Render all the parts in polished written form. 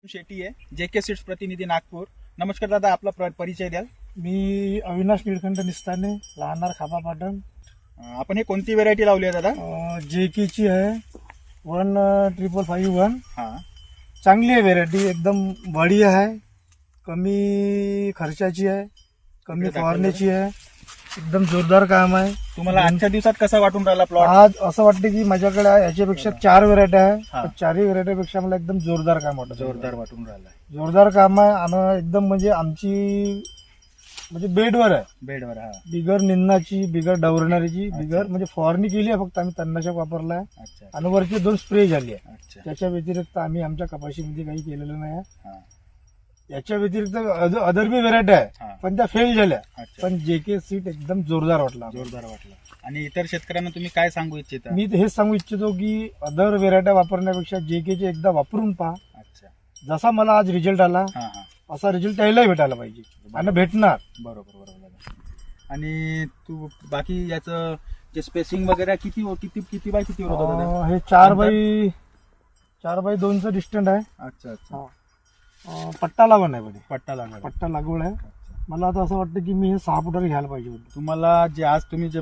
शेट्टी आहे JK seeds प्रतिनिधी नागपूर. नमस्कार दादा, आपला परिचय द्याल? मी अविनाश निळकंठ निस्ताने, लहानदार खापा पाटण. आपण हे कोणती व्हेरायटी लावली आहे दादा? JK ची आहे 1551. हा, चांगली आहे व्हेरायटी, एकदम बढिया आहे, कमी खर्चाची आहे, कमी फवारण्याची आहे, एकदम जोरदार काम आहे. तुम्हाला आजच्या दिवसात कसा वाटून राहिला प्लॉट? आज असं वाटतं की माझ्याकडे याच्यापेक्षा 4 व्हेरायटी आहे, हा. पण 4ही व्हेरायटीपेक्षा मला एकदम जोरदार काम वाटतं. जोरदार वाटून राहिला. जोरदार काम आहे आणि एकदम म्हणजे आमची म्हणजे बेडवर आहे, बेडवर. हा, बिगर निंदाची, बिगर डवरणारीची, बिगर म्हणजे फवारणी केली आहे, फक्त आम्ही तणनाशक वापरलाय अच्छा आणि वरचे 2 स्प्रे झाली आहे. अच्छा. त्याच्या व्यतिरिक्त आम्ही आमच्या कपाशीमध्ये काही केलेलं नाही आहे. हा, याच्या व्यतिरिक्त अदर बी व्हेरायटी आहे, हा. पण त्या फेल झाल्या. अच्छा. पण JK सीट एकदम जोरदार वाटला. जोरदार वाटला. आणि इतर शेतकऱ्यांना तुम्ही काय सांगू इच्छिता? मी हेच सांगू इच्छितो की अदर व्हेरायटी वापरण्यापेक्षा JK चे एकदा वापरून पहा. अच्छा. जसा मला आज रिझल्ट आला हा हा, असा रिझल्ट त्यालाही भेटायला पाहिजे आणि भेटणार. बरोबर बरोबर दादा. आणि तू बाकी याचं जे स्पेसिंग वगैरे किती किती किती बाय किती होतं दादा? हे 4x2चं डिस्टन्स आहे. अच्छा अच्छा. पट्टा लागवड आहे बडी, पट्टा लागला. पट्टा लागवड आहे. अच्छा. मला आता असं वाटतं की मी हे 6 फुटावर घ्यायला पाहिजे होतं. तुम्हाला जे आज तुम्ही जे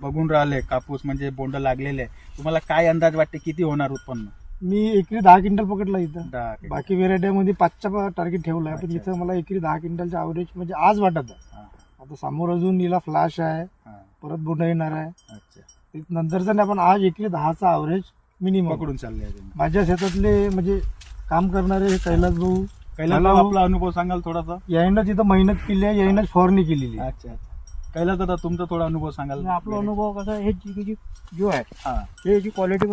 बघून राहिले कापूस म्हणजे बोंड लागलेले आहे, तुम्हाला काय अंदाज वाटते किती होणार उत्पन्न? मी एकरी 10 क्विंटल पकडला इथं. 10 किलो. बाकी व्हेरायटीमध्ये 5चा टार्गेट ठेवला आहे, पण अच्छा. इथं मला एकरी 10 क्विंटलचा ॲव्हरेज म्हणजे आज वाटत आहे. हा, आता समोर अजून हिला फ्लॅश आहे, हा. परत बोंड येणार आहे. अच्छा. नंतरचा नाही, आपण आज एकरी 10चा ॲव्हरेज मिनिमम पकडून चालले आहे तुम्ही. माझ्या शेतातले म्हणजे काम करणारे हे कैलास भाऊ, कैलास दादा, आपला अनुभव सांगाल थोडासा? यायनं तिथं मेहनत केली आहे, यायनंच फवारणी केलेली आहे. अच्छा अच्छा. कैलास दादा, तुमचा थोडा अनुभव सांगाल? आपला अनुभव कसा आहे, हे JK जो आहे हा हे क्वालिटी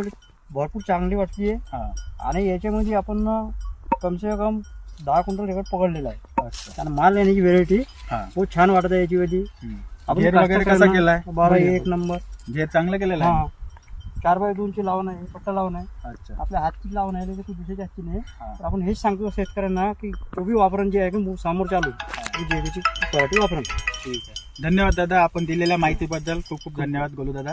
भरपूर चांगली वाटते हा. आणि याच्यामध्ये आपण कमसे कम 10 क्विंटल रेकॉर्ड पकडलेला आहे. अच्छा. आणि माल येण्याची व्हेरायटी हा. खूप छान वाटत आहे याच्यामध्ये. आपण घेर वगैरे कसा केलाय? 12 नंबर. घेर चांगलं केलेलं आहे. हा, 4x2ची लावण आहे, पट्टा लावण आहे, अच्छा. आपल्या हातची लावण आहे, त्याची दुसऱ्याची हातची नाही. हा. तर आपण हेच सांगतो शेतकऱ्यांना की तो बी वापरण जे आहे की समोर चालू JKची क्वालिटी वापरण. ठीक आहे. धन्यवाद दादा, आपण दिलेल्या माहितीबद्दल खूप खूप धन्यवाद गोलू दादा.